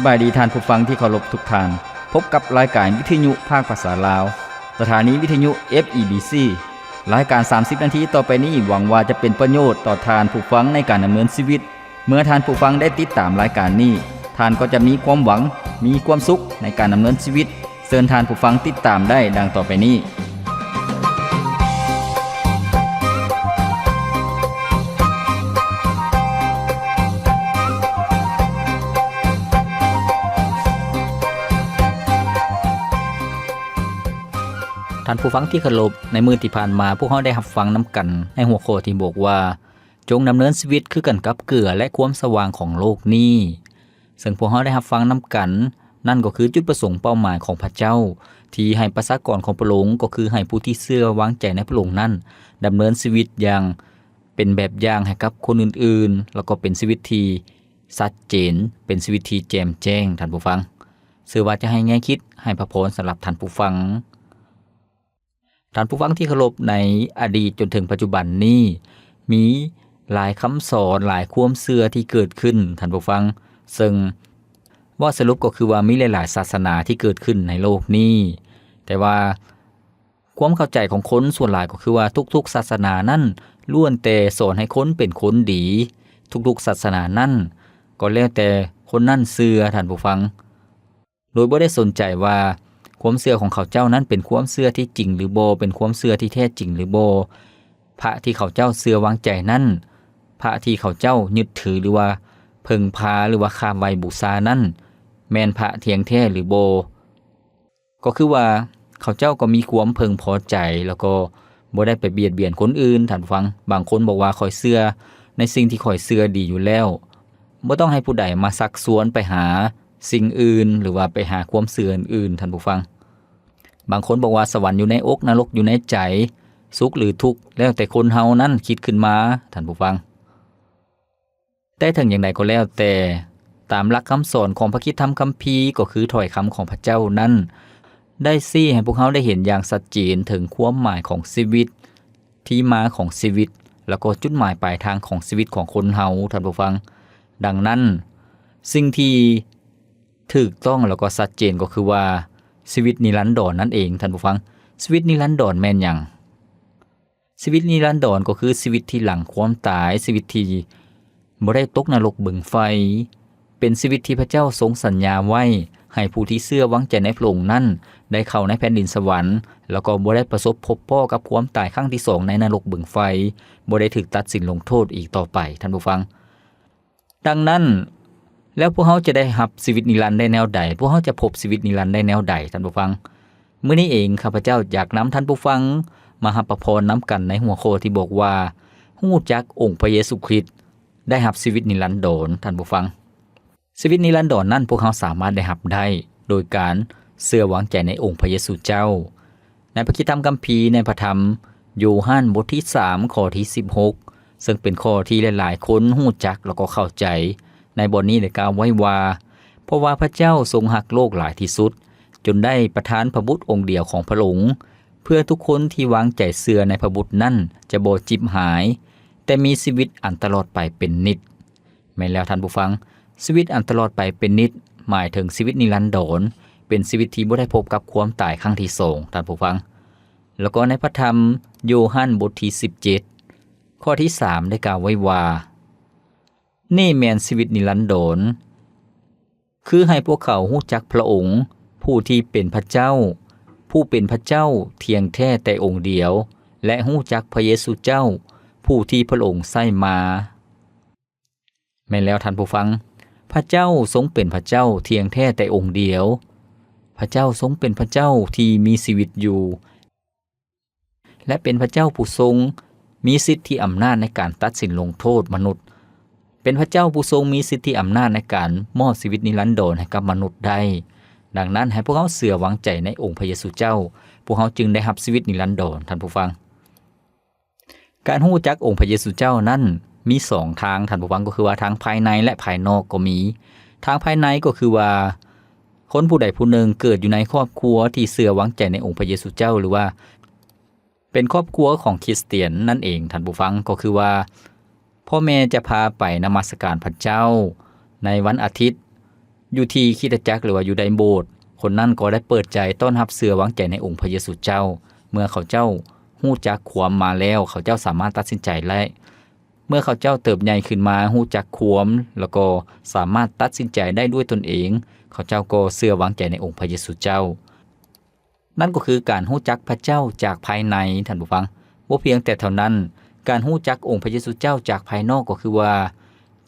บายดีท่านผู้ฟังที่เคารพทุกท่านพบกับรายการวิทยุภาคภาษาลาวสถานีวิทยุ FEBC รายการ30นาทีต่อไปนี้หวังว่าจะเป็นประโยชน์ต่อท่านผู้ฟังในการดำเนินชีวิตเมื่อท่านผู้ฟังได้ติดตามรายการนี้ท่านก็จะมีความหวังมีความสุขในการดำเนินชีวิตเชิญท่านผู้ฟังติดตามได้ดังต่อไปนี้ท่านผู้ฟังที่เคารพในมื้อที่ผ่านมาพวกเราได้รับฟังนำกันในหัวข้อที่บอกว่าจงดำเนินชีวิตคือกันกับเกลือและความสว่างของโลกนี้ซึ่งพวกเราได้รับฟังนำกันนั่นก็คือจุดประสงค์เป้าหมายของพระเจ้าที่ให้ประชากรของพระองค์ก็คือให้ผู้ที่เชื่อวางใจในพระองค์นั้นดำเนินชีวิตอย่างเป็นแบบอย่างให้กับคนอื่นๆแล้วก็เป็นชีวิตที่ชัดเจนเป็นชีวิตที่แจ่มแจ้งท่านผู้ฟังชื่อว่าจะให้แง่คิดให้พระพรสำหรับท่านผู้ฟังท่านผู้ฟังที่เคารพในอดีตจนถึงปัจจุบันนี้มีหลายคำสอนหลายความเชื่อที่เกิดขึ้นท่านผู้ฟังซึ่งว่าสรุปก็คือว่ามีหลายๆศาสนาที่เกิดขึ้นในโลกนี้แต่ว่าความเข้าใจของคนส่วนหลายก็คือว่าทุกๆศาสนานั้นล้วนแต่สอนให้คนเป็นคนดีทุกๆศาสนานั้นก็แล้วแต่คนนั้นเชื่อท่านผู้ฟังโดยบ่ได้สนใจว่าความเชื่อของเขาเจ้านั้นเป็นความเชื่อที่จริงหรือบ่เป็นความเชื่อที่แท้จริงหรือบ่พระที่เขาเจ้าเชื่อวางใจนั้นพระที่เขาเจ้ายึดถือหรือว่าเพิ่งพาหรือว่าคาบไว้บูชานั้นแม่นพระเที่ยงแท้หรือบ่ก็คือว่าเขาเจ้าก็มีความเพิ่งพอใจแล้วก็บ่ได้ไปเบียดเบียนคนอื่นท่านฟังบางคนบอกว่าข้อยเชื่อในสิ่งที่ข้อยเชื่อดีอยู่แล้วบ่ต้องให้ผู้ใดมาซักซ้วนไปหาสิ่งอื่นหรือว่าไปหาความเชื่ออื่นท่านผู้ฟังบางคนบอกว่าสวรรค์อยู่ในอกนรกอยู่ในใจสุขหรือทุกข์แล้วแต่คนเฮานั้นคิดขึ้นมาท่านผู้ฟังแต่ถึงอย่างใดก็แล้วแต่ตามหลักคำสอนของพระคริสตธรรมคัมภีร์ก็คือถ้อยคำของพระเจ้านั้นได้ซี้ให้พวกเฮาได้เห็นอย่างชัดเจนถึงความหมายของชีวิตที่มาของชีวิตแล้วก็จุดหมายปลายทางของชีวิตของคนเฮาท่านผู้ฟังดังนั้นสิ่งที่ถูกต้องแล้วก็ชัดเจนก็คือว่าชีวิตนิรันดรนั่นเองท่านผู้ฟังชีวิตนิรันดรแม่นหยังชีวิตนิรันดรก็คือชีวิตที่หลังความตายชีวิตที่บ่ได้ตกนรกบึงไฟเป็นชีวิตที่พระเจ้าทรงสัญญาไว้ให้ผู้ที่เชื่อวางใจในพระองค์นั้นได้เข้าในแผ่นดินสวรรค์แล้วก็บ่ได้ประสบพบพ้อกับความตายครั้งที่2ในนรกบึงไฟบ่ได้ถูกตัดสินลงโทษอีกต่อไปท่านผู้ฟังดังนั้นแล้วพวกเฮาจะได้รับชีวิตนิรันดร์ได้แนวใดพวกเฮาจะพบชีวิตนิรันดร์ได้แนวใดท่านผู้ฟังมื้อนี้เองข้าพเจ้าอยากนำท่านผู้ฟังมารับพรนำกันในหัวข้อที่บอกว่าฮู้จักองค์พระเยซูคริสต์ได้รับชีวิตนิรันดรท่านผู้ฟังชีวิตนิรันดรนั้นพวกเฮาสามารถได้รับได้โดยการเชื่อวางใจในองค์พระเยซูเจ้าในพระคริสตธรรมคัมภีร์ในพระธรรมโยฮันบทที่3ข้อที่16ซึ่งเป็นข้อที่หลายๆคนฮู้จักแล้วก็เข้าใจในบทนี้ได้กล่าวไว้ว่าเพราะว่าพระเจ้าทรงรักโลกหลายที่สุดจนได้ประทานพระบุตรองค์เดียวของพระองค์เพื่อทุกคนที่วางใจเชื่อในพระบุตรนั้นจะบ่จิบหายแต่มีชีวิตอันตลอดไปเป็นนิจแม่นแล้วท่านผู้ฟังชีวิตอันตลอดไปเป็นนิจหมายถึงชีวิตนิรันดรเป็นชีวิตที่บ่ได้พบกับความตายครั้งที่2ท่านผู้ฟังแล้วก็ในพระธรรมโยฮันบทที่17ข้อที่3ได้กล่าวไว้ว่านี่แม่นชีวิตนิรันดรคือให้พวกเขาฮู้จักพระองค์ผู้ที่เป็นพระเจ้าผู้เป็นพระเจ้าเทียงแท้แต่องค์เดียวและฮู้จักพระเยซูเจ้าผู้ที่พระองค์ใช้มาแม่นแล้วท่านผู้ฟังพระเจ้าทรงเป็นพระเจ้าเทียงแท้แต่องค์เดียวพระเจ้าทรงเป็นพระเจ้าที่มีชีวิตอยู่และเป็นพระเจ้าผู้ทรงมีสิทธิอำนาจในการตัดสินลงโทษมนุษย์เป็นพระเจ้าผู้ทรงมีสิทธิอำนาจในการมอบชีวิตนิรันดรให้กับมนุษย์ได้ดังนั้นให้พวกเขาเชื่อวางใจในองค์พระเยซูเจ้าพวกเขาจึงได้รับชีวิตนิรันดรท่านผู้ฟังการฮู้จักองค์พระเยซูเจ้านั้นมี2ทางท่านผู้ฟังก็คือว่าทางภายในและภายนอกก็มีทางภายในก็คือว่าคนผู้ใดผู้หนึ่งเกิดอยู่ในครอบครัวที่เชื่อวางใจในองค์พระเยซูเจ้าหรือว่าเป็นครอบครัวของคริสเตียนนั่นเองท่านผู้ฟังก็คือว่าพ่อแม่จะพาไปนมัสการพระเจ้าในวันอาทิตย์ อยู่ที่คริสตจักรหรือว่าอยู่ในโบสถ์คนนั้นก็ได้เปิดใจต้อนรับเชื่อวางใจในองค์พระเยซูเจ้าเมื่อเขาเจ้าฮู้จักความมาแล้วเขาเจ้าสามารถตัดสินใจและเมื่อเขาเจ้าเติบใหญ่ขึ้นมาฮู้จักความแล้วก็สามารถตัดสินใจได้ด้วยตนเองเขาเจ้าก็เชื่อวางใจในองค์พระเยซูเจ้านั่นก็คือการฮู้จักพระเจ้าจากภายในท่านผู้ฟังบ่เพียงแต่เท่านั้นการฮู้จักองค์พระเยซูเจ้าจากภายนอกก็คือว่า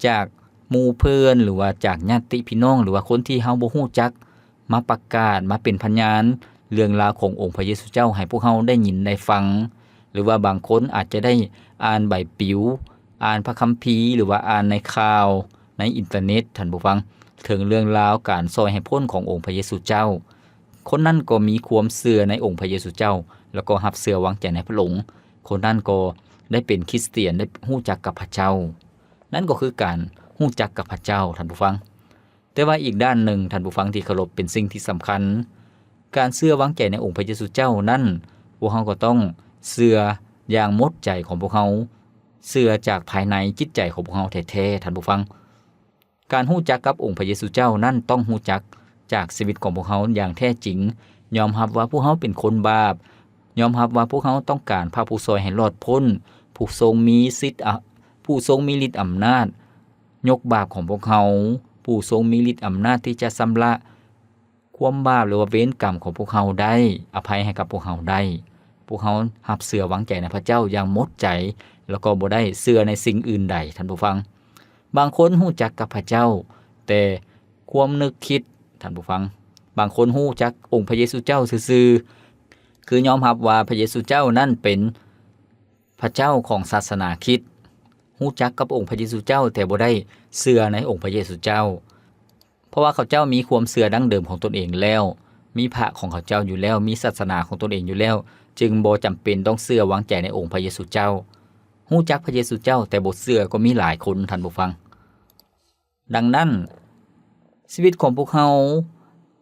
จากหมู่เพื่อนหรือว่าจากญาติพี่น้องหรือว่าคนที่เฮาบ่ฮู้จักมาประกาศมาเป็นพยานเรื่องราวขององค์พระเยซูเจ้าให้พวกเฮาได้ยินได้ฟังหรือว่าบางคนอาจจะได้อ่านใบปลิวอ่านพระคัมภีร์หรือว่าอ่านในข่าวในอินเทอร์เน็ตท่านผู้ฟังถึงเรื่องราวการซอยให้พ้นขององค์พระเยซูเจ้าคนนั้นก็มีความเชื่อในองค์พระเยซูเจ้าแล้วก็รับเชื่อวางใจในพระองค์คนนั้นก็ได้เป็นคริสเตียนได้ฮู้จักกับพระเจ้านั่นก็คือการฮู้จักกับพระเจ้าท่านผู้ฟังแต่ว่าอีกด้านหนึ่งท่านผู้ฟังที่เคารพเป็นสิ่งที่สำคัญการเชื่อวางใจในองค์พระเยซูเจ้านั้นพวกเฮาก็ต้องเชื่ออย่างหมดใจของพวกเฮาเชื่อจากภายในจิตใจของพวกเฮาแท้ๆท่านผู้ฟังการฮู้จักกับองค์พระเยซูเจ้านั้นต้องฮู้จักจากชีวิตของพวกเฮาอย่างแท้จริงยอมรับว่าพวกเฮาเป็นคนบาปยอมรับว่าพวกเฮาต้องการพระผู้ช่วยให้รอดพ้นผู้ทรงมีสิทธิ์ผู้ทรงมีฤทธิ์อำนาจยกบาปของพวกเฮาผู้ทรงมีฤทธิ์อำนาจที่จะชำระความบาปหรือว่าเวรกรรมของพวกเฮาได้อภัยให้กับพวกเฮาได้พวกเฮารับเชื่อวางใจในพระเจ้าอย่างหมดใจแล้วก็บ่ได้เชื่อในสิ่งอื่นใดท่านผู้ฟังบางคนฮู้จักกับพระเจ้าแต่ความนึกคิดท่านผู้ฟังบางคนฮู้จักองค์พระเยซูเจ้าซื่อๆคือยอมรับว่าพระเยซูเจ้านั่นเป็นพระเจ้าของศาสนาคริสต์ฮู้จักกับองค์พระเยซูเจ้าแต่บ่ได้เชื่อในองค์พระเยซูเจ้าเพราะว่าเขาเจ้ามีความเชื่อดั้งเดิมของตนเองแล้วมีพระของเขาเจ้าอยู่แล้วมีศาสนาของตนเองอยู่แล้วจึงบ่จำเป็นต้องเชื่อวางใจในองค์พระเยซูเจ้าฮู้จักพระเยซูเจ้าแต่บ่เชื่อก็มีหลายคนท่านผู้ฟังดังนั้นชีวิตของพวกเฮา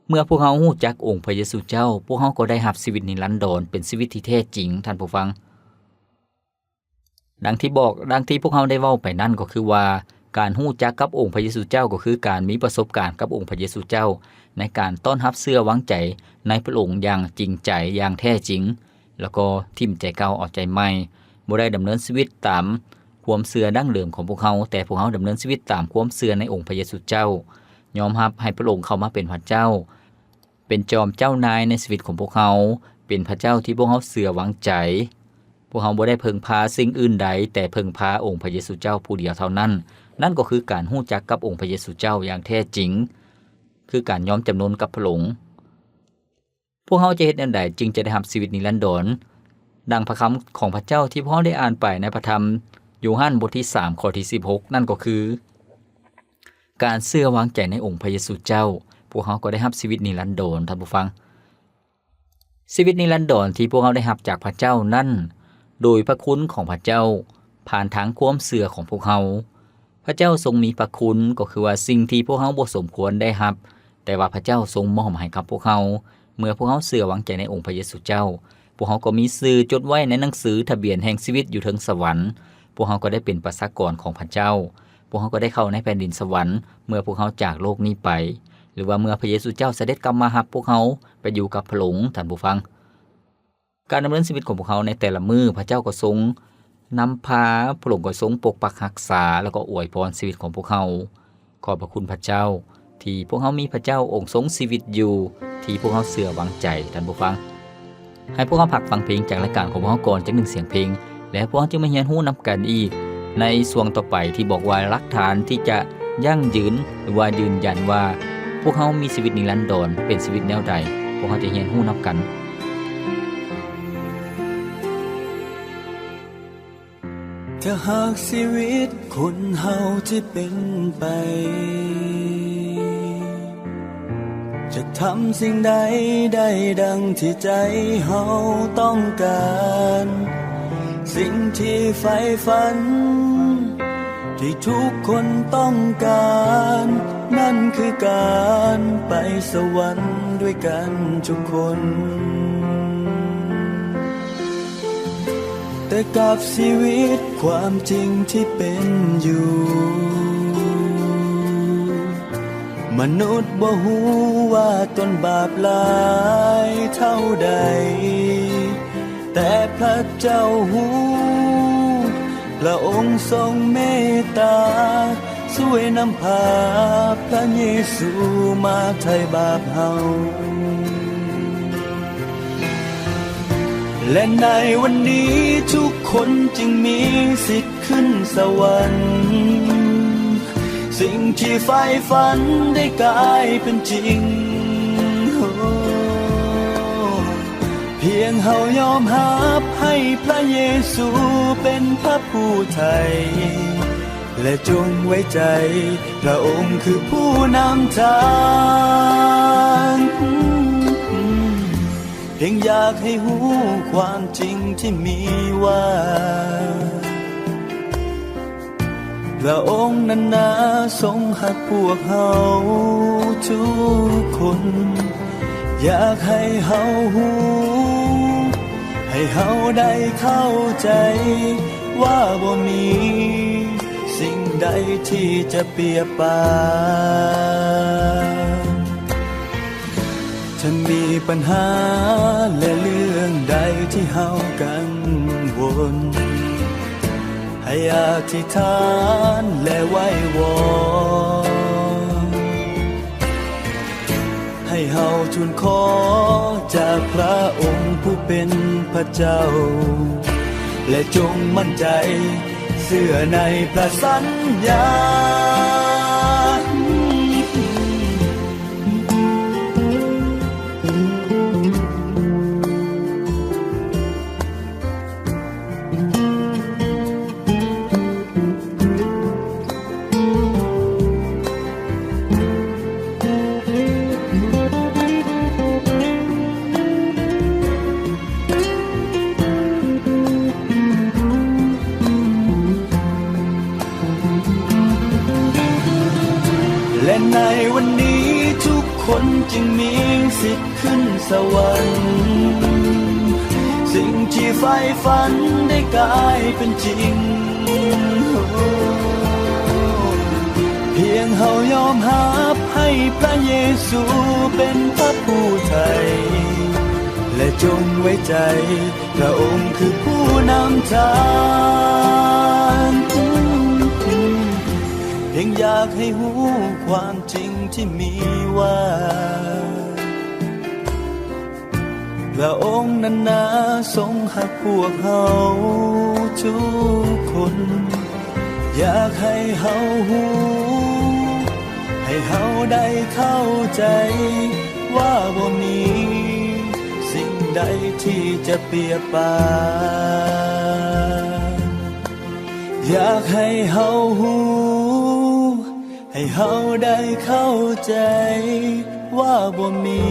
เมื่อพวกเฮาฮู้จักองค์พระเยซูเจ้าพวกเฮาก็ได้รับชีวิตนิรันดรเป็นชีวิตที่แท้จริงท่านผู้ฟังดังที่พวกเฮาได้เว้าไปนั่นก็คือว่าการฮู้จักกับองค์พระเยซูเจ้าก็คือการมีประสบการณ์กับองค์พระเยซูเจ้าในการต้อนรับเชื่อวางใจในพระองค์อย่างจริงใจอย่างแท้จริงแล้วก็ทิ่มใจเก่าออกใจใหม่บ่ได้ดำเนินชีวิตตามความเชื่อดั้งเดิมของพวกเฮาแต่พวกเฮาดำเนินชีวิตตามความเชื่อในองค์พระเยซูเจ้ายอมรับให้พระองค์เข้ามาเป็นพระเจ้าเป็นจอมเจ้านายในชีวิตของพวกเฮาเป็นพระเจ้าที่พวกเฮาเชื่อวางใจพวกเฮาบ่ได้พึ่งพาสิ่งอื่นใดแต่พึ่งพาองค์พระเยซูเจ้าผู้เดียวเท่านั้นนั่นก็คือการฮู้จักกับองค์พระเยซูเจ้าอย่างแท้จริงคือการยอมจำนนกับพระองค์พวกเฮาจะเฮ็ดแนวใดจึงจะได้รับชีวิตนิรันดรดังพระคำของพระเจ้าที่พวกเฮาได้อ่านไปในพระธรรมโยฮันบทที่3ข้อที่16นั่นก็คือการเชื่อวางใจในองค์พระเยซูเจ้าพวกเฮาก็ได้รับชีวิตนิรันดรท่านผู้ฟังชีวิตนิรันดรที่พวกเฮาได้รับจากพระเจ้านั้นโดยพระคุณของพระเจ้าผ่านทางความเชื่อของพวกเฮาพระเจ้าทรงมีพระคุณก็คือว่าสิ่งที่พวกเฮาบ่สมควรได้รับแต่ว่าพระเจ้าทรงมอบให้กับพวกเฮาเมื่อพวกเฮาเชื่อวางใจในองค์พระเยซูเจ้าพวกเฮาก็มีชื่อจดไว้ในหนังสือทะเบียนแห่งชีวิตอยู่ถึงสวรรค์พวกเฮาก็ได้เป็นประชากรของพระเจ้าพวกเฮาก็ได้เข้าในแผ่นดินสวรรค์เมื่อพวกเฮาจากโลกนี้ไปหรือว่าเมื่อพระเยซูเจ้าเสด็จกลับมารับพวกเฮาไปอยู่กับพระองค์ท่านผู้ฟังการดำเนินชีวิตของพวกเฮาในแต่ละมื้อพระเจ้าก็ทรงนำพาพระองค์ก็ทรงปกปักรักษาแล้วก็อวยพรชีวิตของพวกเฮาขอบพระคุณพระเจ้าที่พวกเฮามีพระเจ้าองค์ทรงชีวิตอยู่ที่พวกเฮาเชื่อวางใจท่านผู้ฟังให้พวกเฮาพักฟังเพลงจากรายการของพวกเฮาก่อนจัก1เสียงเพลงและพวกเฮาจะมาเรียนรู้นํกันอีกในช่วงต่อไปที่บอกว่าหลักฐานที่จะยั่งยืนหรือว่ายืนยันว่าพวกเฮามีชีวิตนิรันดรเป็นชีวิตแนวใดพวกเฮาจะเรียนรู้นํกันถ้าหากชีวิตคนเฮาที่เป็นไปจะทำสิ่งใดได้ดังที่ใจเฮาต้องการสิ่งที่ใฝ่ฝันที่ทุกคนต้องการนั่นคือการไปสวรรค์ด้วยกันทุกคนแต่กับชีวิตความจริงที่เป็นอยู่ มนุษย์บ่ฮู้ว่าตนบาปหลายเท่าใดแต่พระเจ้าฮู้พระองค์ทรงเมตตาช่วยนำพาพระเยซูมาไถ่บาปเฮาและในวันนี้ทุกคนจึงมีสิทธิ์ขึ้นสวรรค์สิ่งที่ใฝ่ฝันได้กลายเป็นจริงเพียงเฮายอมรับให้พระเยซูเป็นพระผู้ไถ่และจงไว้ใจพระองค์คือผู้นำทางเพียงอยากให้หูความจริงที่มีว่าพระองค์นั้นนาทรงหักพวกเฮาทุกคนอยากให้เฮาหูให้เฮาได้เข้าใจว่าบ่มีสิ่งใดที่จะเปรียบปานถ้ามีปัญหาและเรื่องใดที่เฮากังวลให้อธิษฐานและไหว้วอนให้เฮาทูลขอจากพระองค์ผู้เป็นพระเจ้าและจงมั่นใจเชื่อในพระสัญญาและในวันนี้ทุกคนจึงมีสิทธิ์ขึ้นสวรรค์สิ่งที่ใฝ่ฝันได้กลายเป็นจริงเพียงเฮายอมรับให้พระเยซูเป็นพระผู้ไถ่และจงไว้ใจพระองค์คือผู้นำทางเพียงอยากให้หูความจริงที่มีว่าพระองค์นั้นนาทรงหักพวกเฮาทุกคนอยากให้เฮาหูให้เฮาได้เข้าใจว่าบ่มีสิ่งใดที่จะเปรียบปานอยากให้เฮาหูให้เฮาได้เข้าใจว่าบ่มี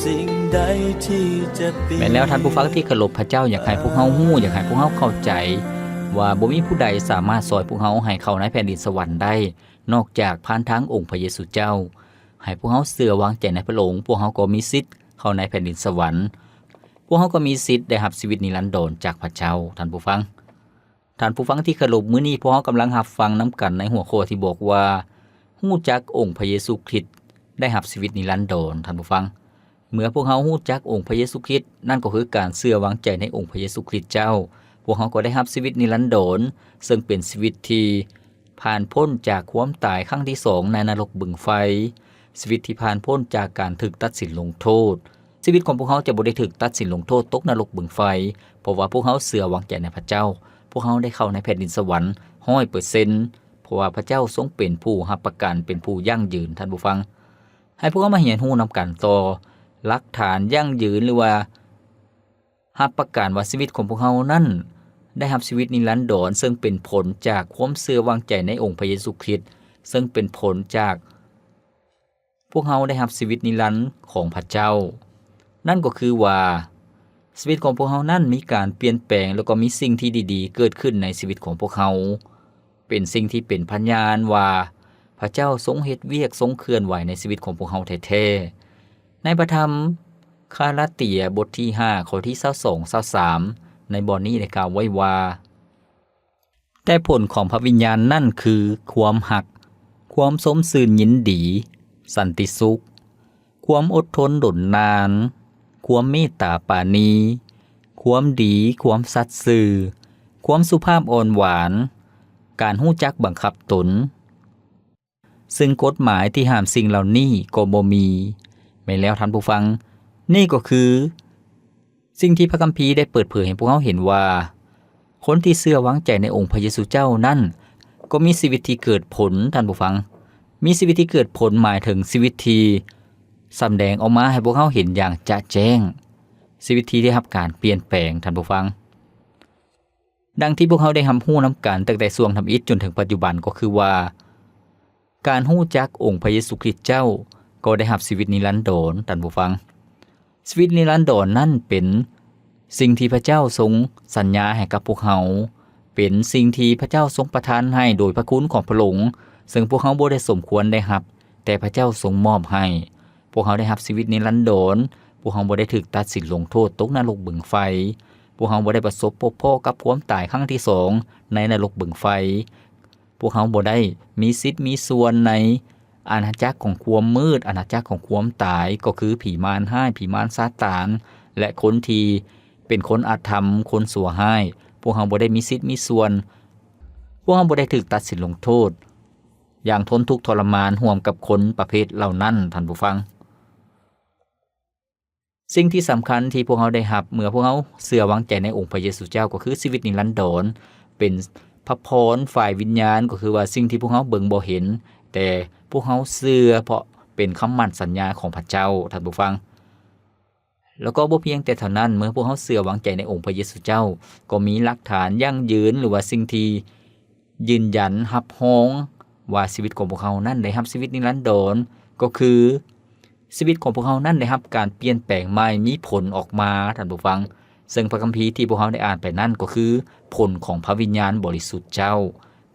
สิ่งใดที่จะเปรียบ แม้แล้วท่านผู้ฟังที่เคารพพระเจ้าอยากให้พวกเฮาฮู้อยากให้พวกเฮาเข้าใจว่าบ่มีผู้ใดสามารถสอยพวกเฮาให้เข้าในแผ่นดินสวรรค์ได้นอกจากผ่านทางองค์พระเยซูเจ้าให้พวกเฮาเชื่อวางใจในพระองค์พวกเฮาก็มีสิทธิ์เข้าในแผ่นดินสวรรค์พวกเฮาก็มีสิทธิ์ได้รับชีวิตนิรันดรจากพระเจ้าท่านผู้ฟังที่เคารพมื้อนี้พวกเฮากำลังรับฟังนำกันในหัวข้อที่บอกว่าฮู้จักองค์พระเยซูคริสต์ได้รับชีวิตนิรันดรท่านผู้ฟังเมื่อพวกเฮาฮู้จักองค์พระเยซูคริสต์นั่นก็คือการเชื่อวางใจในองค์พระเยซูคริสต์เจ้าพวกเฮาก็ได้รับชีวิตนิรันดรซึ่งเป็นชีวิตที่ผ่านพ้นจากความตายครั้งที่2ในนรกบึงไฟชีวิตที่ผ่านพ้นจากการถูกตัดสินลงโทษชีวิตของพวกเฮาจะบ่ได้ถูกตัดสินลงโทษตกนรกบึงไฟเพราะว่าพวกเฮาเชื่อวางใจในพระเจ้าพวกเฮาได้เข้าในแผ่นดินสวรรค์ 100% เพราะว่าพระเจ้าทรงเป็นผู้รับประกันเป็นผู้ยั่งยืนท่านผู้ฟังให้พวกเฮามาเรียนรู้นำกันต่อหลักฐานยั่งยืนหรือว่ารับประกันว่าชีวิตของพวกเฮานั้นได้รับชีวิตนิรันดรซึ่งเป็นผลจากความเชื่อวางใจในองค์พระเยซูคริสต์ซึ่งเป็นผลจากพวกเฮาได้รับชีวิตนิรันดร์ของพระเจ้านั่นก็คือว่าชีวิตของพวกเฮานั้นมีการเปลี่ยนแปลงแล้วก็มีสิ่งที่ดีๆเกิดขึ้นในชีวิตของพวกเฮาเป็นสิ่งที่เป็นพยานว่าพระเจ้าทรงเฮ็ดเวียกทรงเคลื่อนไหวในชีวิตของพวกเฮาแท้ๆในพระธรรมคาลาเตียบทที่5ข้อที่22-23ในบทนี้ได้กล่าวไว้ว่าแต่ผลของพระวิญญาณนั่นคือความหักค ความสมสื่นยินดี สันติสุข ความอดทนดนนาน ความเมตตาปราณี ความดีความสัตย์ซื่อความสุภาพอ่อนหวาน การรู้จักบังคับตนซึ่งกฎหมายที่ห้ามสิ่งเหล่านี้ก็บ่มีแม่นแล้วท่านผู้ฟังนี่ก็คือสิ่งที่พระคัมภีร์ได้เปิดเผยให้พวกเราเห็นว่าคนที่เชื่อวางใจในองค์พระเยซูเจ้านั้นก็มีชีวิตที่เกิดผลท่านผู้ฟังมีชีวิตที่เกิดผลหมายถึงชีวิตที่สำแดงออกมาให้พวกเราเห็นอย่างจะแจ้งชีวิตที่ได้รับการเปลี่ยนแปลงท่านผู้ฟังดังที่พวกเขาได้รับรู้นำกันตั้งแต่ช่วงทำอิฐจนถึงปัจจุบันก็คือว่าการรู้จักองค์พระเยซูคริสต์เจ้าก็ได้รับชีวิตนิรันดรท่านผู้ฟังชีวิตนิรันดรนั่นเป็นสิ่งที่พระเจ้าทรงสัญญาให้กับพวกเขาเป็นสิ่งที่พระเจ้าทรงประทานให้โดยพระคุณของพระองค์ซึ่งพวกเขาบ่ได้สมควรได้รับแต่พระเจ้าทรงมอบให้พวกเขาได้รับชีวิตนิรันดรพวกเขาบ่ได้ถูกตัดสินลงโทษตกนรกบึงไฟพวกเขาบ่ได้ประสบพบพ่อกับความตายครั้งที่2ในนรกบึงไฟพวกเขาบ่ได้มีสิทธิ์มีส่วนในอาณาจักรของความมืดอาณาจักรของความตายก็คือผีมารร้ายผีมารซาตานและคนที่เป็นคนอาธรรมคนชั่วร้ายพวกเขาบ่ได้มีสิทธิ์มีส่วนพวกเขาบ่ได้ถูกตัดสินลงโทษอย่างทนทุกข์ทรมานร่วมกับคนประเภทเหล่านั้นท่านผู้ฟังสิ่งที่สำคัญที่พวกเขาได้รับเมื่อพวกเขาเชื่อวางใจในองค์พระเยซูเจ้าก็คือชีวิตนิรันดรเป็นพระพรฝ่ายวิญญาณก็คือว่าสิ่งที่พวกเขาเบิ่งบ่เห็นแต่พวกเขาเชื่อเพราะเป็นคำมั่นสัญญาของพระเจ้าท่านผู้ฟังแล้วก็บ่เพียงแต่เท่านั้นเมื่อพวกเขาเชื่อวางใจในองค์พระเยซูเจ้าก็มีหลักฐานยั่งยืนหรือว่าสิ่งที่ยืนยันรับรองว่าชีวิตของพวกเขานั้นได้รับชีวิตนิรันดรก็คือชีวิตของพวกเขานั้นได้รับการเปลี่ยนแปลงใหม่มีผลออกมาท่านผู้ฟังซึ่งพระคัมภีร์ที่พวกเขาได้อ่านไปนั่นก็คือผลของพระวิญญาณบริสุทธิ์เจ้า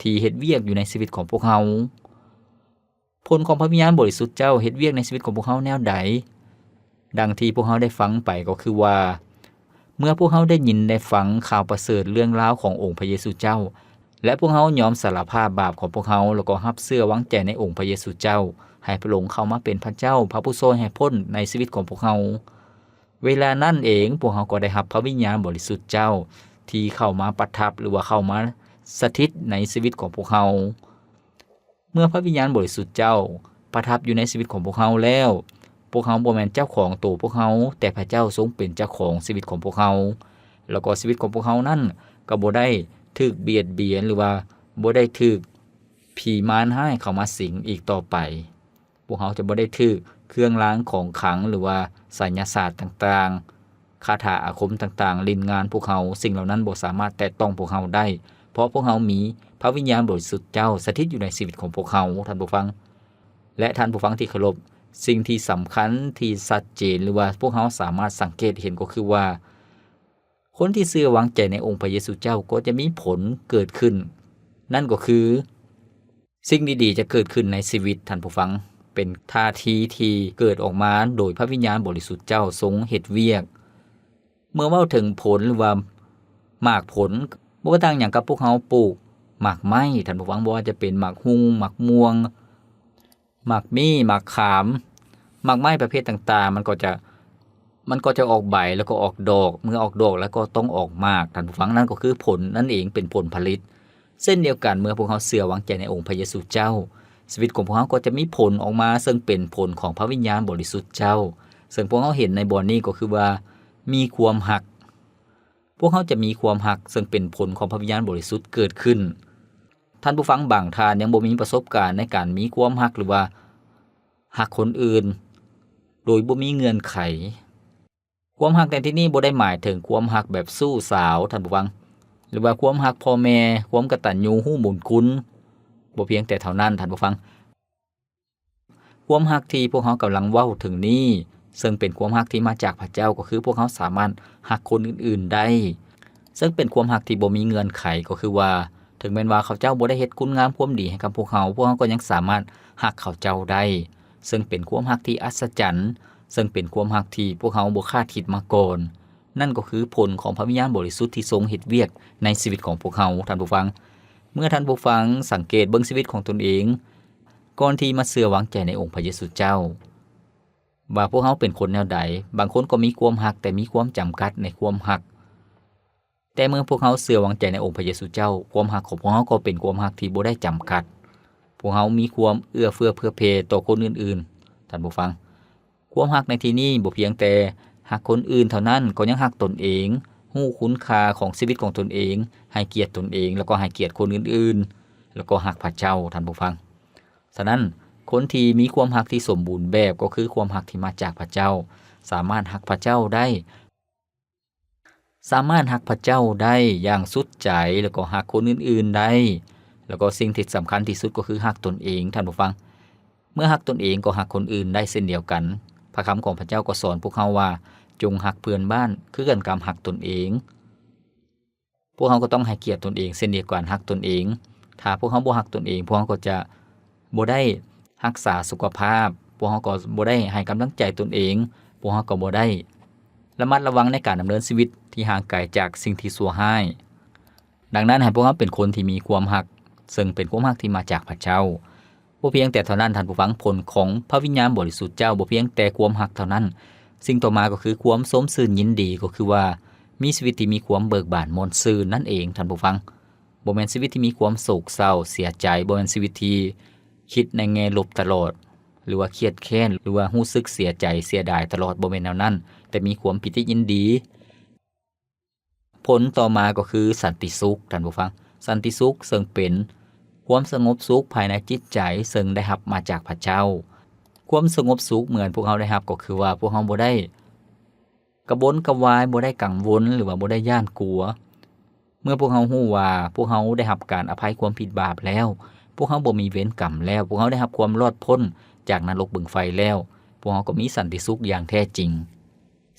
ที่เฮ็ดเวียกอยู่ในชีวิตของพวกเขาผลของพระวิญญาณบริสุทธิ์เจ้าเฮ็ดเวียกในชีวิตของพวกเขาแนวใดดังที่พวกเขาได้ฟังไปก็คือว่าเมื่อพวกเขาได้ยินได้ฟังข่าวประเสริฐเรื่องราวขององค์พระเยซูเจ้าและพวกเขายอมสารภาพบาปของพวกเขาแล้วก็รับเชื่อวางใจในองค์พระเยซูเจ้าให้พระองค์เข้ามาเป็นพระเจ้าพระผู้ช่วยให้พ้นในชีวิตของพวกเขาเวลานั้นเองพวกเขาก็ได้รับพระวิญญาณบริสุทธิ์เจ้าที่เข้ามาประทับหรือว่าเข้ามาสถิตในชีวิตของพวกเขาเมื่อพระวิญญาณบริสุทธิ์เจ้าประทับอยู่ในชีวิตของพวกเขาแล้วพวกเขาบ่แม่นเจ้าของตัวพวกเขาแต่พระเจ้าทรงเป็นเจ้าของชีวิตของพวกเขาแล้วก็ชีวิตของพวกเขานั้นก็บ่ได้ถูกเบียดเบียนหรือว่าบ่ได้ถูกผีมารร้ายเข้ามาสิงอีกต่อไปพวกเขาจะบ่ได้ถูกเครื่องรางของขลังหรือว่าไสยศาสตร์ต่างๆคาถาอาคมต่างๆลิ้นงานพวกเขาสิ่งเหล่านั้นบ่สามารถแตะต้องพวกเขาได้เพราะพวกเขามีพระวิญญาณบริสุทธิ์เจ้าสถิตอยู่ในชีวิตของพวกเขาท่านผู้ฟังและท่านผู้ฟังที่เคารพสิ่งที่สำคัญที่ชัดเจนหรือว่าพวกเขาสามารถสังเกตเห็นก็คือว่าคนที่เชื่อวางใจในองค์พระเยซูเจ้าก็จะมีผลเกิดขึ้นนั่นก็คือสิ่งดีๆจะเกิดขึ้นในชีวิตท่านผู้ฟังเป็นท่าทีที่เกิดออกมาโดยพระวิญญาณบริสุทธิ์เจ้าทรงเฮ็ดเวียกเมื่อเว้าถึงผลหรือว่าหมากผลบ่ต่างหยังกับพวกเขาปลูกหมากไม้ท่านผู้ฟังบ่ว่าจะเป็นหมากฮุงหมากม่วงหมากมี่หมากขามหมากไม้ประเภทต่างๆมันก็จะออกใบแล้วก็ออกดอกเมื่อออกดอกแล้วก็ต้องออกหมากท่านผู้ฟังนั่นก็คือผลนั่นเองเป็นผลผลิตเช่นเดียวกันเมื่อพวกเขาเชื่อวางใจในองค์พระเยซูเจ้าชีวิตของพวกเขาก็จะมีผลออกมาซึ่งเป็นผลของพระวิญญาณบริสุทธิ์เจ้าซึ่งพวกเขาเห็นในบทนี้ก็คือว่ามีความรักพวกเขาจะมีความรักซึ่งเป็นผลของพระวิญญาณบริสุทธิ์เกิดขึ้นท่านผู้ฟังบางท่านยังบ่มีประสบการณ์ในการมีความรักหรือว่ารักคนอื่นโดยบ่มีเงื่อนไขความรักในที่นี้บ่ได้หมายถึงความรักแบบสู้สาวท่านผู้ฟังหรือว่าความรักพ่อแม่ความกตัญญูรู้บุญคุณบ่เพียงแต่เท่านั้นท่านผู้ฟังความรักที่พวกเขากำลังเว้าถึงนี้ซึ่งเป็นความรักที่มาจากพระเจ้าก็คือพวกเขาสามารถรักคนอื่นๆได้ซึ่งเป็นความรักที่บ่มีเงื่อนไขก็คือว่าถึงแม้ว่าเขาเจ้าบ่ได้เฮ็ดคุณงามความดีให้กับพวกเขาก็ยังสามารถรักเขาเจ้าได้ซึ่งเป็นความรักที่อัศจรรย์ซึ่งเป็นความรักที่พวกเขาบ่คาดคิดมาก่อนนั่นก็คือผลของพระวิญญาณบริสุทธิ์ที่ทรงเฮ็ดเวียกในชีวิตของพวกเขาท่านผู้ฟังเมื่อท่านผู้ฟังสังเกตเบิ่งชีวิตของตนเอง ก่อนที่มาเชื่อวางใจในองค์พระเยซูเจ้าว่าพวกเขาเป็นคนแนวใดบางคนก็มีความหักแต่มีความจำกัดในความหักแต่เมื่อพวกเขาเชื่อวางใจในองค์พระเยซูเจ้าความหักของพวกเขาก็เป็นความหักที่บ่ได้จำกัดพวกเขามีความเอื้อเฟื้อเผื่อแผ่ต่อคนอื่นๆท่านผู้ฟังความหักในที่นี้บ่เพียงแต่หักคนอื่นเท่านั้นก็ยังหักตนเองฮู้คุณค่าของชีวิตของตนเองให้เกียรติตนเองแล้วก็ให้เกียรติคนอื่นๆแล้วก็หักพระเจ้าท่านผู้ฟังฉะนั้นคนที่มีความหักที่สมบูรณ์แบบก็คือความหักที่มาจากพระเจ้าสามารถหักพระเจ้าได้อย่างสุดใจแล้วก็หักคนอื่นๆได้แล้วก็สิ่งที่สำคัญที่สุดก็คือหักตนเองท่านผู้ฟังเมื่อหักตนเองก็หักคนอื่นได้เช่นเดียวกันพระคำของพระเจ้าก็สอนพวกเขาว่าจงหักเพื่อนบ้านคือกันกับหักตนเองพวกเขาก็ต้องให้เกียรติตนเองเช่นเดียวกันหักตนเองถ้าพวกเขาบ่หักตนเองพวกเขาก็จะบ่ได้รักษาสุขภาพพวกเขาก็บ่ได้ให้กำลังใจตนเองพวกเขาก็บ่ได้ระมัดระวังในการดำเนินชีวิตที่ห่างไกลจากสิ่งที่ชั่วร้ายดังนั้นให้พวกเขาเป็นคนที่มีความหักซึ่งเป็นความหักที่มาจากพระเจ้าบ่เพียงแต่เท่านั้นท่านผู้ฟังผลของพระวิญญาณบริสุทธิ์เจ้าบ่เพียงแต่ความหักเท่านั้นสิ่งต่อมาก็คือความสมชื่นยินดีก็คือว่ามีชีวิตที่มีความเบิกบานม่วนซื่นนั่นเองท่านผู้ฟังบ่แม่นชีวิตที่มีความโศกเศร้าเสียใจบ่แม่นชีวิตที่คิดในแง่ลบตลอดหรือว่าเครียดแค้นหรือว่ารู้สึกเสียใจเสียดายตลอดบ่แม่นแนวนั้นแต่มีความปิติยินดีผลต่อมาก็คือสันติสุขท่านผู้ฟังสันติสุขซึ่งเป็นความสงบสุขภายในจิตใจซึ่งได้รับมาจากพระเจ้าความสงบสุขเหมือนพวกเขาได้รับก็คือว่าพวกเขาบ่ได้กระวนกระวายบ่ได้กังวลหรือว่าบ่ได้ย่านกลัวเมื่อพวกเขาฮู้ว่าพวกเขาได้รับการอภัยความผิดบาปแล้วพวกเขาบ่มีเวรกรรมแล้วพวกเขาได้รับความรอดพ้นจากนรกบึงไฟแล้วพวกเขาก็มีสันติสุขอย่างแท้จริง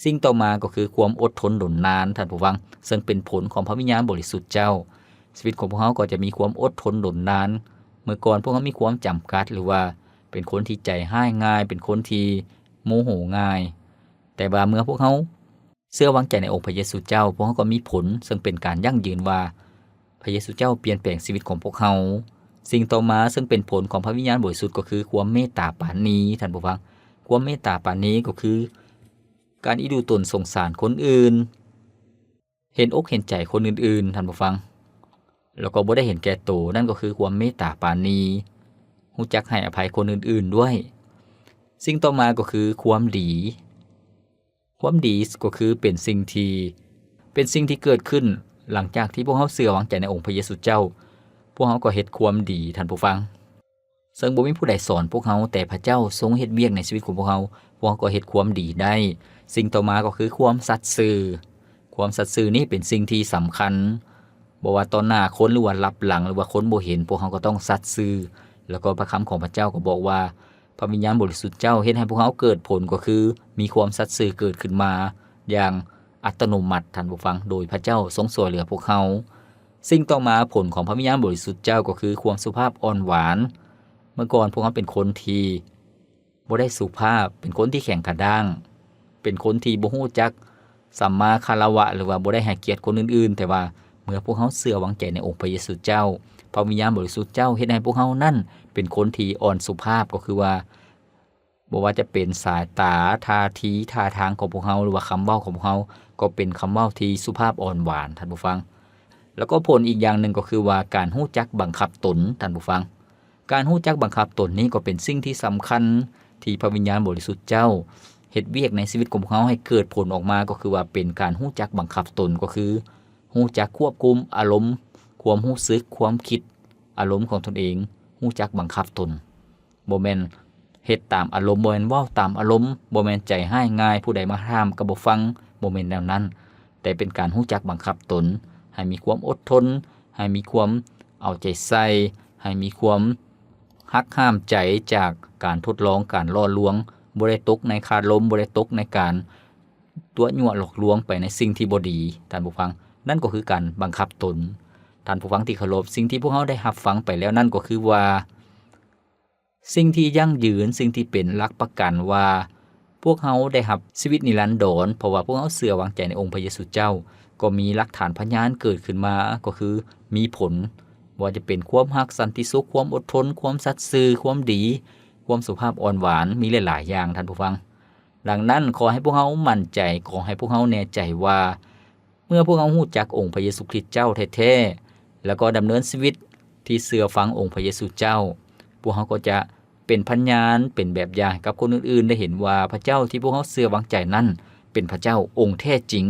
สิ่งต่อมาก็คือความอดทนดนนานท่านผู้ฟังซึ่งเป็นผลของพระวิญญาณบริสุทธิ์เจ้าชีวิตของพวกเขาก็จะมีความอดทนดนนานเมื่อก่อนพวกเขามีความจำกัดหรือว่าเป็นคนที่ใจห้ายง่ายเป็นคนที่โมโหง่ายแต่ว่าเมื่อพวกเขาเชื่อวางใจในองค์พระเยซูเจ้าพวกเขาก็มีผลซึ่งเป็นการยั่งยืนว่าพระเยซูเจ้าเปลี่ยนแปลงชีวิตของพวกเขาสิ่งต่อมาซึ่งเป็นผลของพระวิญญาณบริสุทธิ์ก็คือความเมตตาปราณีท่านผู้ฟังความเมตตาปราณีก็คือการอิดูตนสงสารคนอื่นเห็นอกเห็นใจคนอื่นๆท่านผู้ฟังแล้วก็บ่ได้เห็นแก่ตัวนั่นก็คือความเมตตาปราณีรู้จักให้อภัยคนอื่นๆด้วยสิ่งต่อมาก็คือความดีก็คือเป็นสิ่งที่เกิดขึ้นหลังจากที่พวกเขาเชื่อวางใจในองค์พระเยซูเจ้าพวกเขาก็เฮ็ดความดีท่านผู้ฟังซึ่งบ่มีผู้ใดสอนพวกเขาแต่พระเจ้าทรงเฮ็ดเวียกในชีวิตของพวกเขาก็เฮ็ดความดีได้สิ่งต่อมาก็คือความสัตย์ซื่อนี้เป็นสิ่งที่สำคัญบ่ว่าต่อหน้าคนหรือว่าลับหลังหรือว่าคนบ่เห็นพวกเขาก็ต้องสัตย์ซื่อแล้วก็พระคำของพระเจ้าก็บอกว่าพระวิญญาณบริสุทธิ์เจ้าเฮ็ดให้พวกเขาเกิดผลก็คือมีความสัตย์ซื่อเกิดขึ้นมาอย่างอัตโนมัติท่านผู้ฟังโดยพระเจ้าทรงช่วยเหลือพวกเขาสิ่งต่อมาผลของพระวิญญาณบริสุทธิ์เจ้าก็คือความสุภาพอ่อนหวานเมื่อก่อนพวกเขาเป็นคนที่บ่ได้สุภาพเป็นคนที่แข็งกระด้างเป็นคนที่บ่ฮู้จักสัมมาคารวะหรือว่าบ่ได้ให้เกียรติคนอื่นๆแต่ว่าเมื่อพวกเขาเชื่อวางใจในองค์พระเยซูเจ้าพระวิญญาณบริสุทธิ์เจ้าเฮ็ดให้พวกเขานั่นเป็นคนที่อ่อนสุภาพก็คือว่าบ่ว่าจะเป็นสายตาท่าทีท่าทางของพวกเขาหรือว่าคำเว้าของพวกเขาก็เป็นคำเว้าที่สุภาพอ่อนหวานท่านผู้ฟังแล้วก็ผลอีกอย่างหนึ่งก็คือว่าการฮู้จักบังคับตนท่านผู้ฟังการฮู้จักบังคับตนนี้ก็เป็นสิ่งที่สำคัญที่พระวิญญาณบริสุทธิ์เจ้าเฮ็ดเวียกในชีวิตของพวกเขาให้เกิดผลออกมาก็คือว่าเป็นการฮู้จักบังคับตนก็คือฮู้จักควบคุมอารมณ์ความรู้สึกความคิดอารมณ์ของตนเองฮู้จักบังคับตนบ่แม่นเฮ็ดตามอารมณ์บ่แม่นเว้าตามอารมณ์บ่แม่นใจห้ายง่ายผู้ใดมาห้ามก็บ่ฟังบ่แม่นแนวนั้นแต่เป็นการฮู้จักบังคับตนให้มีความอดทนให้มีความเอาใจใส่ให้มีความหักห้ามใจจากการทดลองการล่อลวงบ่ได้ตกในคาลมบ่ได้ตกในการตัวยั่วหลอกลวงไปในสิ่งที่บ่ดีท่านผู้ฟังนั่นก็คือการบังคับตนท่านผู้ฟังที่เคารพสิ่งที่พวกเขาได้รับฟังไปแล้วนั่นก็คือว่าสิ่งที่ยั่งยืนสิ่งที่เป็นหลักประกันว่าพวกเขาได้รับชีวิตนิรันดรเพราะว่าพวกเขาเชื่อวางใจในองค์พระเยซูเจ้าก็มีหลักฐานพยานเกิดขึ้นมาก็คือมีผล ว่าจะเป็นความรักสันติสุขความอดทนความสัตย์ซื่อความดีความสุภาพอ่อนหวานมีหลายๆอย่างท่านผู้ฟังดังนั้นขอให้พวกเรามั่นใจขอให้พวกเราแน่ใจว่าเมื่อพวกเรารู้จักองค์พระเยซูคริสต์เจ้าแท้ๆแล้วก็ดำเนินชีวิตที่เชื่อฟังองค์พระเยซูเจ้าพวกเราก็จะเป็นพยานเป็นแบบอย่างให้กับคนอื่นๆได้เห็นว่าพระเจ้าที่พวกเราเชื่อวางใจนั้นเป็นพระเจ้าองค์แท้จริง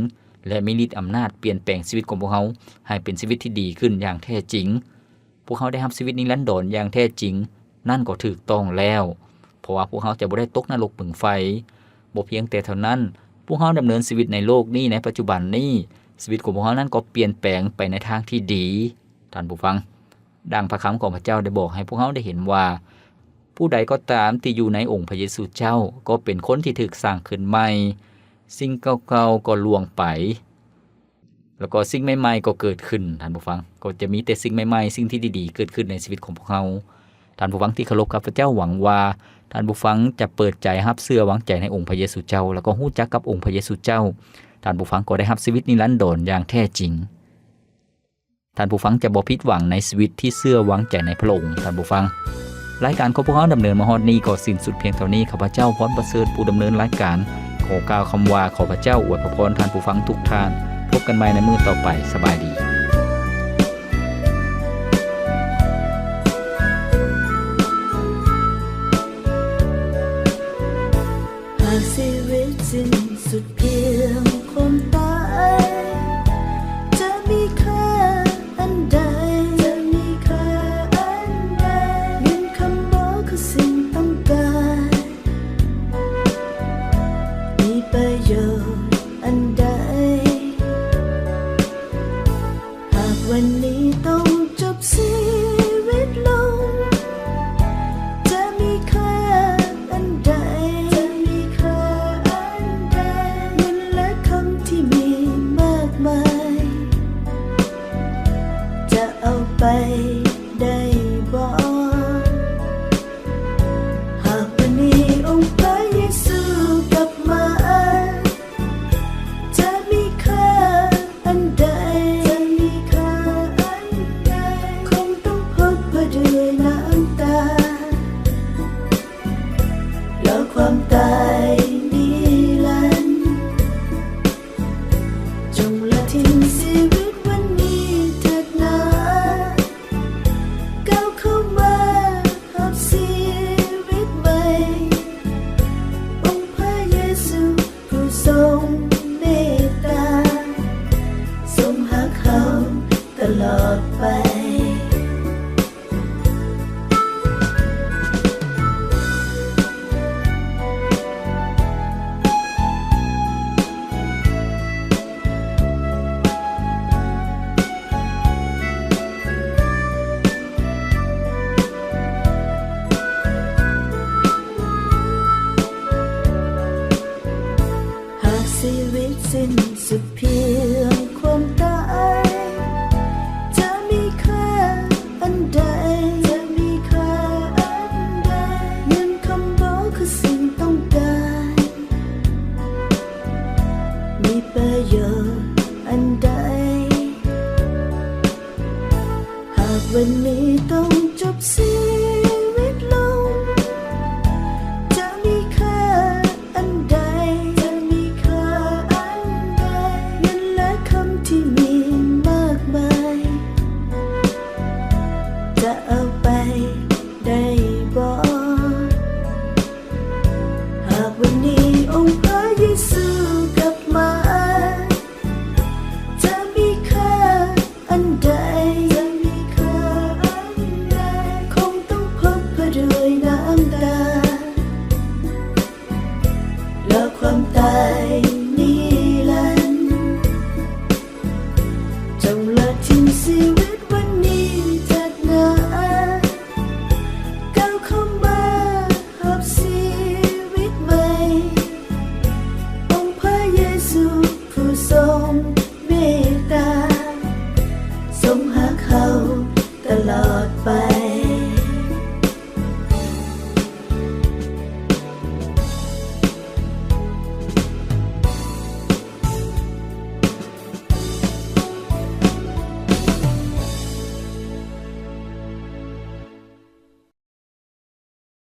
และมีฤทธิ์อำนาจเปลี่ยนแปลงชีวิตของพวกเราให้เป็นชีวิตที่ดีขึ้นอย่างแท้จริงพวกเขาได้รับชีวิตนิรันดรอย่างแท้จริงนั่นก็ถูกต้องแล้วเพราะว่าพวกเขาจะบ่ได้ตกนรกบึงไฟบ่เพียงแต่เท่านั้นพวกเขาดำเนินชีวิตในโลกนี้ในปัจจุบันนี้ชีวิตของพวกเขานั้นก็เปลี่ยนแปลงไปในทางที่ดีท่านผู้ฟังดังพระคำของพระเจ้าได้บอกให้พวกเขาได้เห็นว่าผู้ใดก็ตามที่อยู่ในองค์พระเยซูเจ้าก็เป็นคนที่ถูกสร้างขึ้นใหม่สิ่งเก่าๆก็ล่วงไปแล้วก็สิ่งใหม่ๆก็เกิดขึ้นท่านผู้ฟังก็จะมีแต่สิ่งใหม่ๆสิ่งที่ดีๆเกิดขึ้นในชีวิตของพวกเราท่านผู้ฟังที่เคารพครับพระเจ้าหวังว่าท่านผู้ฟังจะเปิดใจรับเชื่อวางใจในองค์พระเยซูเจ้าแล้วก็รู้จักกับองค์พระเยซูเจ้าท่านผู้ฟังก็ได้รับชีวิตนิรันดรอย่างแท้จริงท่านผู้ฟังจะบ่ผิดหวังในชีวิตที่เชื่อวางใจในพระองค์ท่านผู้ฟังรายการของพวกเราดำเนินมาฮอดนี้ก็สิ้นสุดเพียงเท่านี้ข้าพเจ้าพรประเสริฐผู้ดำเนินรายการขอกล่าวคำว่าขอพระเจ้าอวยพรท่านผู้ฟังทุกท่านพบกันใหม่ในมื้อต่อไปสบายดีหากชีวิตสิ้นสุดเพียงความตายจะมีค่าอันใดจะมีค่าอันใดเงินคำบอกคือสิ่งต้องการมีประโยชน์อันใดหากวันนี้ต้องจบชีวิตลงจะมีค่าอันใดจะมีค่าอันใดเงินและคำที่มีมากมายจะเอาไปได้บ่หากวันนี้องค์พระเยซูกลับมาจะมีค่าอันใดจะมีค่าอันใดคงต้องพบด้วยน้ำตาแล้วความตายนิรันดร์จงละทิ้งชีวิตวันนี้เถิดนะก้าวเข้ามารับชีวิตใหม่องค์พระเยซูผู้ทรงเมตตาทรงหักเขาตลอดไปหากชีวิตสิ้นสุดเพีย